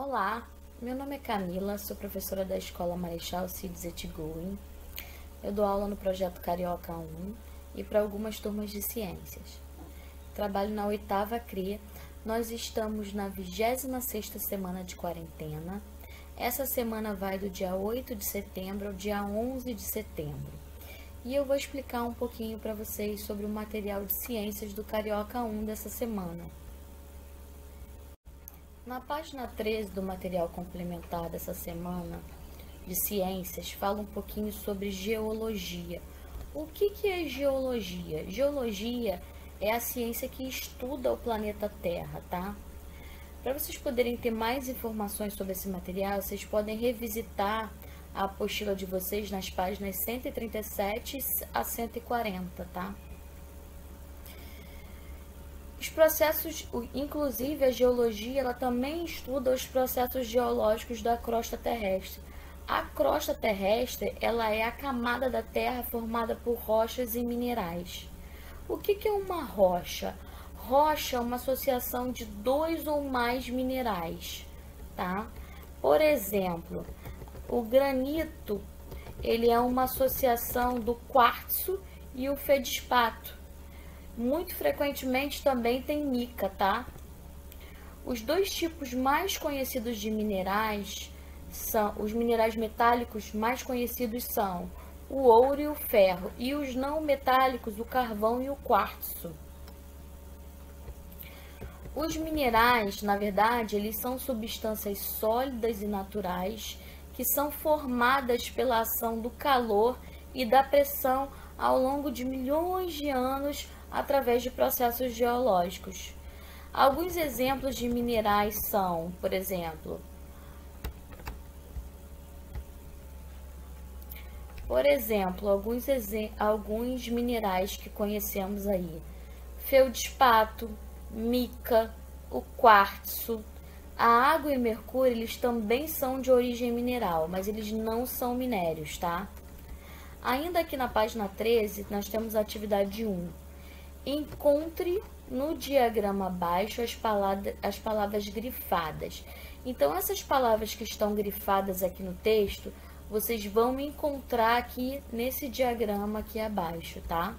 Olá, meu nome é Camila, sou professora da Escola Marechal Cides Etiguren. Eu dou aula no projeto Carioca 1 e para algumas turmas de ciências. Trabalho na 8ª CRE, nós estamos na 26ª semana de quarentena. Essa semana vai do dia 8 de setembro ao dia 11 de setembro. E eu vou explicar um pouquinho para vocês sobre o material de ciências do Carioca 1 dessa semana. Na página 13 do material complementar dessa semana de ciências, fala um pouquinho sobre geologia. O que é geologia? Geologia é a ciência que estuda o planeta Terra, tá? Para vocês poderem ter mais informações sobre esse material, vocês podem revisitar a apostila de vocês nas páginas 137 a 140, tá? Os processos, inclusive a geologia, ela também estuda os processos geológicos da crosta terrestre. A crosta terrestre, ela é a camada da Terra formada por rochas e minerais. O que é uma rocha? Rocha é uma associação de dois ou mais minerais, tá? Por exemplo, o granito, ele é uma associação do quartzo e o feldspato. Muito frequentemente também tem mica, tá? Os dois tipos mais conhecidos de minerais são os minerais metálicos mais conhecidos são o ouro e o ferro, e os não metálicos, o carvão e o quartzo. Os minerais, na verdade, eles são substâncias sólidas e naturais que são formadas pela ação do calor e da pressão ao longo de milhões de anos através de processos geológicos. Alguns exemplos de minerais são, por exemplo, alguns minerais que conhecemos aí: feldspato, mica, o quartzo. A água e mercúrio, eles também são de origem mineral, mas eles não são minérios, tá? Ainda aqui na página 13, nós temos a atividade 1. Encontre no diagrama abaixo as palavras grifadas. Então, essas palavras que estão grifadas aqui no texto, vocês vão encontrar aqui nesse diagrama aqui abaixo, tá?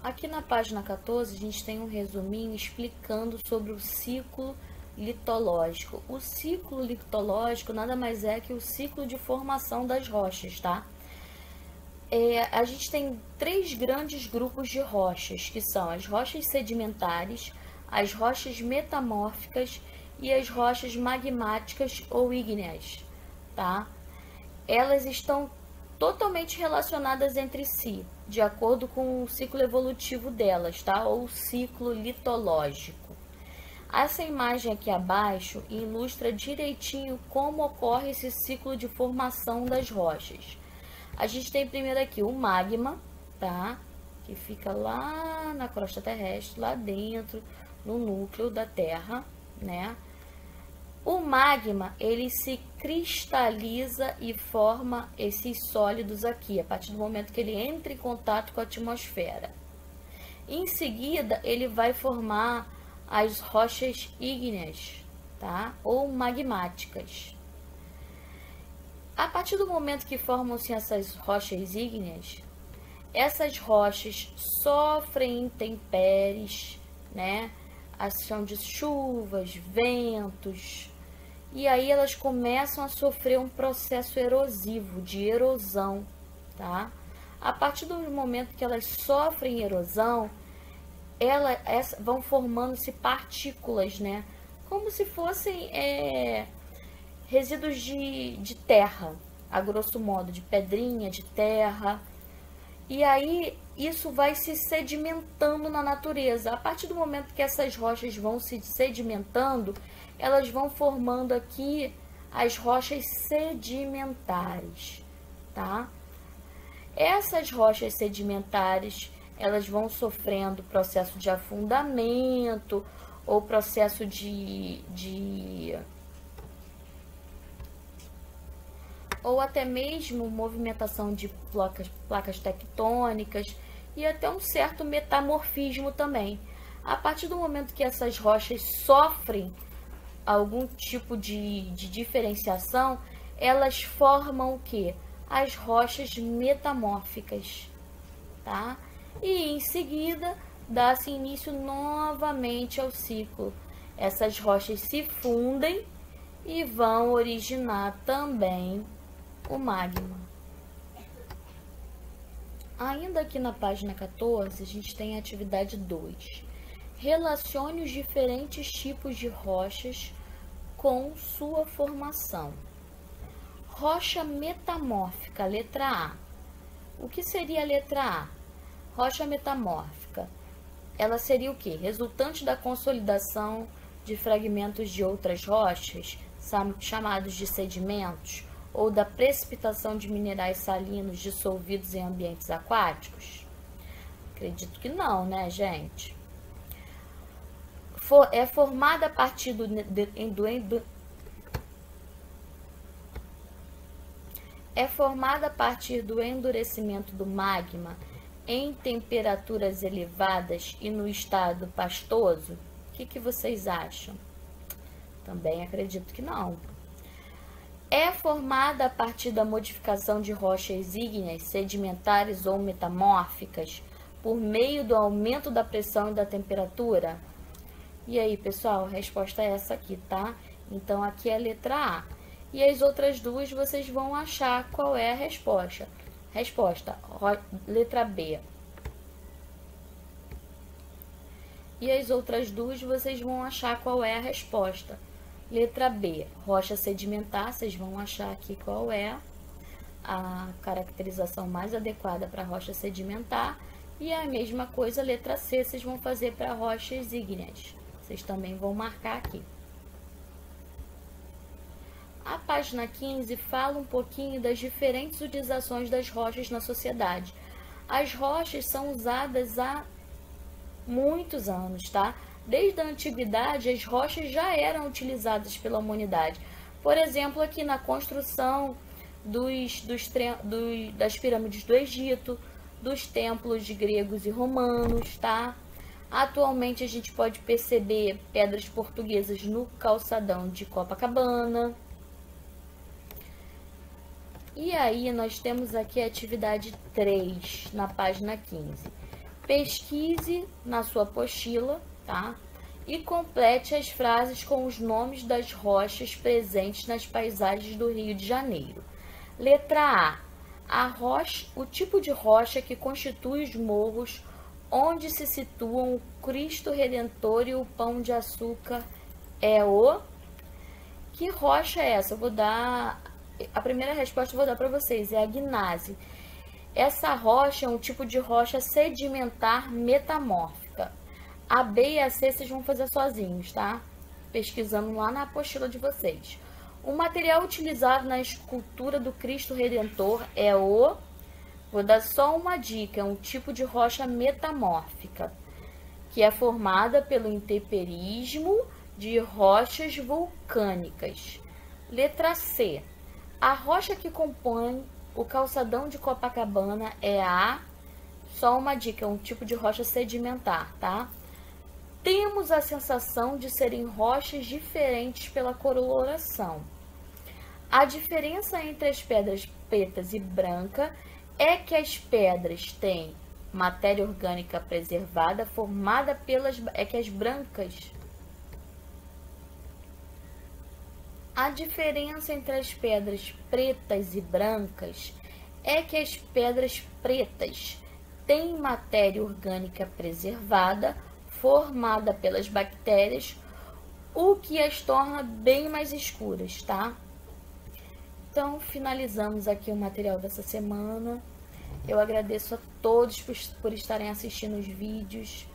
Aqui na página 14, a gente tem um resuminho explicando sobre o ciclo litológico. O ciclo litológico nada mais é que o ciclo de formação das rochas, tá? A gente tem três grandes grupos de rochas, que são as rochas sedimentares, as rochas metamórficas e as rochas magmáticas ou ígneas, tá? Elas estão totalmente relacionadas entre si, de acordo com o ciclo evolutivo delas, tá? Ou ciclo litológico. Essa imagem aqui abaixo ilustra direitinho como ocorre esse ciclo de formação das rochas. A gente tem primeiro aqui o magma, tá? Que fica lá na crosta terrestre, lá dentro, no núcleo da Terra, né? O magma, ele se cristaliza e forma esses sólidos aqui, a partir do momento que ele entra em contato com a atmosfera. Em seguida, ele vai formar as rochas ígneas, tá? Ou magmáticas. A partir do momento que formam-se essas rochas ígneas, essas rochas sofrem intempéries, né? Ação de chuvas, ventos, e aí elas começam a sofrer um processo erosivo, de erosão, tá? A partir do momento que elas sofrem erosão, vão formando-se partículas, né? Como se fossem resíduos de terra, a grosso modo, de pedrinha, de terra. E aí isso vai se sedimentando na natureza. A partir do momento que essas rochas vão se sedimentando, elas vão formando aqui as rochas sedimentares, tá? Essas rochas sedimentares, elas vão sofrendo processo de afundamento ou processo ou até mesmo movimentação de placas tectônicas e até um certo metamorfismo também. A partir do momento que essas rochas sofrem algum tipo de diferenciação, elas formam o quê? As rochas metamórficas, tá? E em seguida dá-se início novamente ao ciclo. Essas rochas se fundem e vão originar também o magma. Ainda aqui na página 14, a gente tem a atividade 2. Relacione os diferentes tipos de rochas com sua formação. Rocha metamórfica, letra A. O que seria a letra A? Rocha metamórfica. Ela seria o quê? Resultante da consolidação de fragmentos de outras rochas, chamados de sedimentos, ou da precipitação de minerais salinos dissolvidos em ambientes aquáticos? Acredito que não, né, gente? É formada a partir do endurecimento do magma em temperaturas elevadas e no estado pastoso? O que vocês acham? Também acredito que não. É formada a partir da modificação de rochas ígneas, sedimentares ou metamórficas por meio do aumento da pressão e da temperatura? E aí, pessoal, a resposta é essa aqui, tá? Então, aqui é a letra A. E as outras duas vocês vão achar qual é a resposta. Letra B. E as outras duas vocês vão achar qual é a resposta. Letra B, rocha sedimentar, vocês vão achar aqui qual é a caracterização mais adequada para rocha sedimentar. E a mesma coisa, letra C, vocês vão fazer para rochas ígneas. Vocês também vão marcar aqui. A página 15 fala um pouquinho das diferentes utilizações das rochas na sociedade. As rochas são usadas há muitos anos, tá? Desde a antiguidade, as rochas já eram utilizadas pela humanidade. Por exemplo, aqui na construção das pirâmides do Egito, dos templos de gregos e romanos, tá? Atualmente a gente pode perceber pedras portuguesas no calçadão de Copacabana. E aí nós temos aqui a atividade 3, na página 15. Pesquise na sua apostila, tá? E complete as frases com os nomes das rochas presentes nas paisagens do Rio de Janeiro. Letra A. O tipo de rocha que constitui os morros onde se situam o Cristo Redentor e o Pão de Açúcar é o... Que rocha é essa? Eu vou dar... A primeira resposta eu vou dar para vocês, é a gnásio. Essa rocha é um tipo de rocha sedimentar metamórfica. A B e a C vocês vão fazer sozinhos, tá? Pesquisando lá na apostila de vocês. O material utilizado na escultura do Cristo Redentor é o... Vou dar só uma dica, é um tipo de rocha metamórfica, que é formada pelo intemperismo de rochas vulcânicas. Letra C. A rocha que compõe o calçadão de Copacabana é a... Só uma dica, é um tipo de rocha sedimentar, tá? Temos a sensação de serem rochas diferentes pela coloração. A diferença entre as pedras pretas e branca é que as pedras têm matéria orgânica preservada formada pelas... as brancas... A diferença entre as pedras pretas e brancas é que as pedras pretas têm matéria orgânica preservada, formada pelas bactérias, o que as torna bem mais escuras, tá? Então, finalizamos aqui o material dessa semana. Eu agradeço a todos por estarem assistindo os vídeos.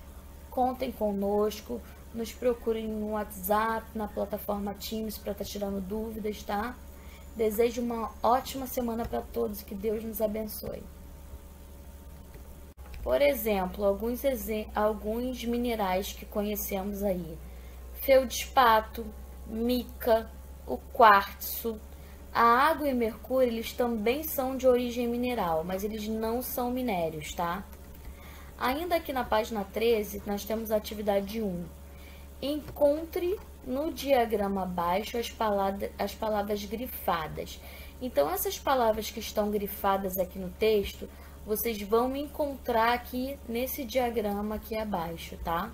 Contem conosco. Nos procurem no WhatsApp, na plataforma Teams para estar tirando dúvidas, tá? Desejo uma ótima semana para todos e que Deus nos abençoe. Por exemplo, alguns minerais que conhecemos aí. Feldspato, mica, o quartzo. A água e o mercúrio, eles também são de origem mineral, mas eles não são minérios, tá? Ainda aqui na página 13, nós temos a atividade 1. Encontre no diagrama abaixo as palavras grifadas. Então, essas palavras que estão grifadas aqui no texto, vocês vão encontrar aqui nesse diagrama aqui abaixo, tá?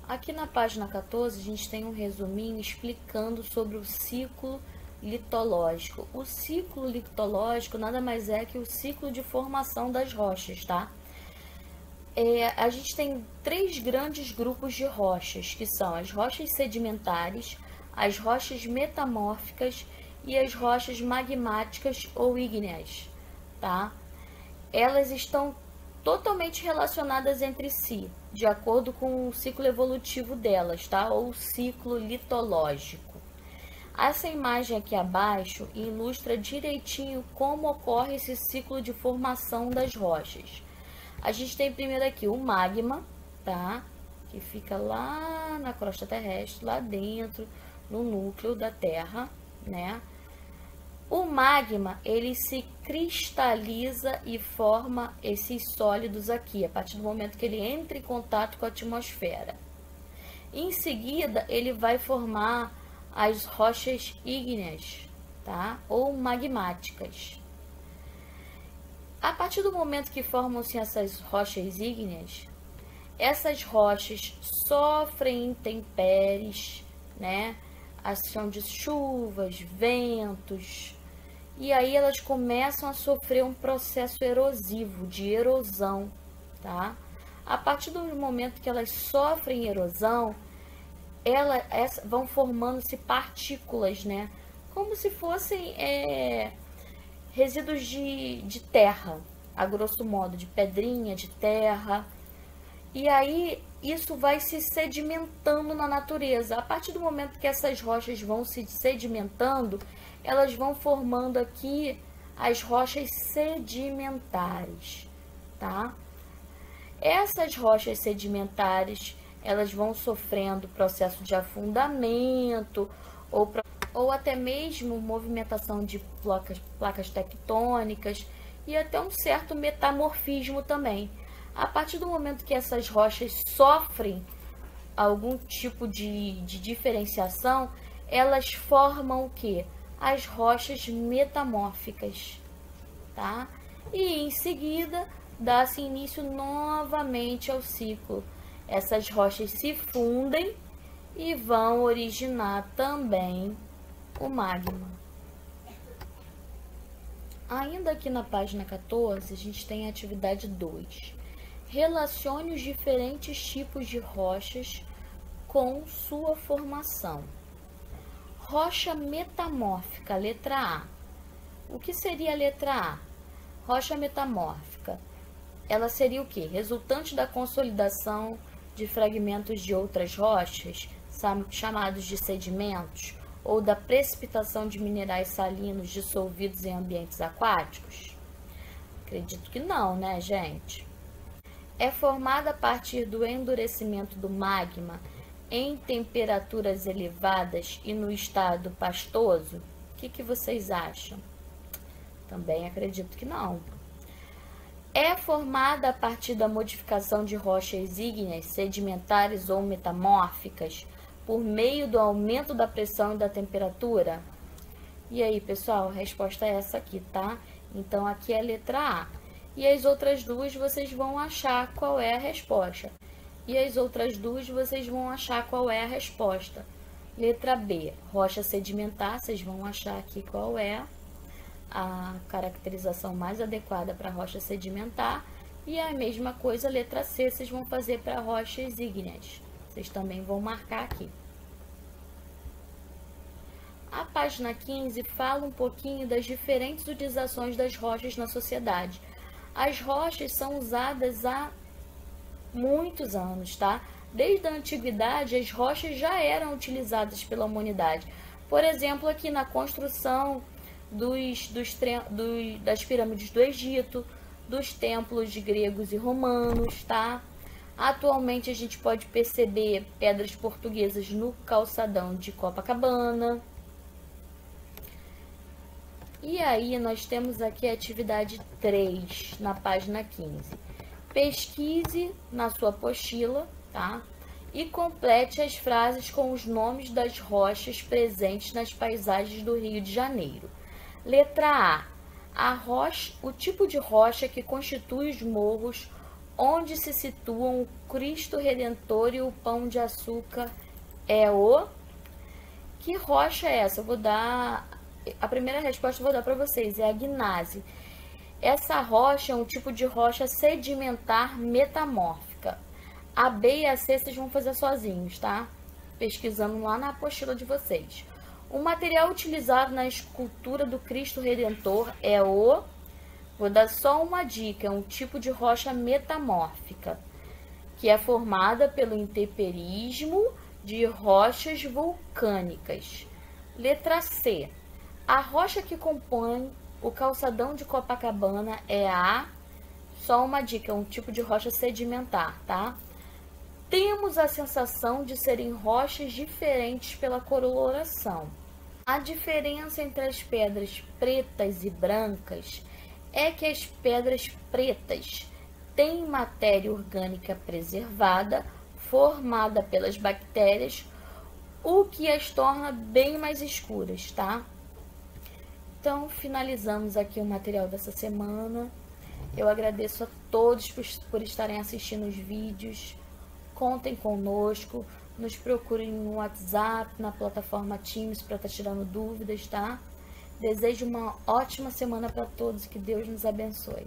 Aqui na página 14, a gente tem um resuminho explicando sobre o ciclo litológico. O ciclo litológico nada mais é que o ciclo de formação das rochas, tá? A gente tem 3 grandes grupos de rochas, que são as rochas sedimentares, as rochas metamórficas e as rochas magmáticas ou ígneas, tá? Elas estão totalmente relacionadas entre si, de acordo com o ciclo evolutivo delas, tá? Ou ciclo litológico. Essa imagem aqui abaixo ilustra direitinho como ocorre esse ciclo de formação das rochas. A gente tem primeiro aqui o magma, tá? Que fica lá na crosta terrestre, lá dentro, no núcleo da Terra, né? O magma, ele se cristaliza e forma esses sólidos aqui, a partir do momento que ele entra em contato com a atmosfera. Em seguida, ele vai formar as rochas ígneas, tá? Ou magmáticas. A partir do momento que formam-se essas rochas ígneas, essas rochas sofrem intempéries, né? Ação de chuvas, ventos, e aí elas começam a sofrer um processo erosivo, de erosão, tá? A partir do momento que elas sofrem erosão, vão formando-se partículas, né? Como se fossem resíduos de terra, a grosso modo, de pedrinha, de terra. E aí isso vai se sedimentando na natureza. A partir do momento que essas rochas vão se sedimentando, elas vão formando aqui as rochas sedimentares, tá? Essas rochas sedimentares, elas vão sofrendo processo de afundamento ou até mesmo movimentação de placas tectônicas e até um certo metamorfismo também. A partir do momento que essas rochas sofrem algum tipo de diferenciação, elas formam o quê? As rochas metamórficas, tá? E em seguida, dá-se início novamente ao ciclo. Essas rochas se fundem e vão originar também o magma. Ainda aqui na página 14, a gente tem a atividade 2. Relacione os diferentes tipos de rochas com sua formação. Rocha metamórfica, letra A. O que seria a letra A? Rocha metamórfica. Ela seria o quê? Resultante da consolidação de fragmentos de outras rochas, chamados de sedimentos, ou da precipitação de minerais salinos dissolvidos em ambientes aquáticos? Acredito que não, né, gente? É formada a partir do endurecimento do magma em temperaturas elevadas e no estado pastoso? O que vocês acham? Também acredito que não. É formada a partir da modificação de rochas ígneas, sedimentares ou metamórficas por meio do aumento da pressão e da temperatura? E aí, pessoal, a resposta é essa aqui, tá? Então, aqui é a letra A. E as outras duas vocês vão achar qual é a resposta. E as outras duas vocês vão achar qual é a resposta. Letra B, rocha sedimentar, vocês vão achar aqui qual é a caracterização mais adequada para rocha sedimentar. E a mesma coisa, letra C, vocês vão fazer para rochas ígneas. Vocês também vão marcar aqui. A página 15 fala um pouquinho das diferentes utilizações das rochas na sociedade. As rochas são usadas há muitos anos, tá? Desde a antiguidade, as rochas já eram utilizadas pela humanidade. Por exemplo, aqui na construção das pirâmides do Egito, dos templos de gregos e romanos, tá? Atualmente a gente pode perceber pedras portuguesas no calçadão de Copacabana. E aí nós temos aqui a atividade 3 na página 15. Pesquise na sua apostila, tá? E complete as frases com os nomes das rochas presentes nas paisagens do Rio de Janeiro. Letra A rocha, o tipo de rocha que constitui os morros onde se situam o Cristo Redentor e o Pão de Açúcar é o... Que rocha é essa? Eu vou dar... A primeira resposta eu vou dar para vocês, é a gnase. Essa rocha é um tipo de rocha sedimentar metamórfica. A B e a C vocês vão fazer sozinhos, tá? Pesquisando lá na apostila de vocês. O material utilizado na escultura do Cristo Redentor é o... Vou dar só uma dica, é um tipo de rocha metamórfica, que é formada pelo intemperismo de rochas vulcânicas. Letra C. A rocha que compõe o calçadão de Copacabana é a... Só uma dica, é um tipo de rocha sedimentar, tá? Temos a sensação de serem rochas diferentes pela coloração. A diferença entre as pedras pretas e brancas é que as pedras pretas têm matéria orgânica preservada, formada pelas bactérias, o que as torna bem mais escuras, tá? Então, finalizamos aqui o material dessa semana. Eu agradeço a todos por estarem assistindo os vídeos. Contem conosco, nos procurem no WhatsApp, na plataforma Teams para estar tirando dúvidas, tá? Desejo uma ótima semana para todos e que Deus nos abençoe.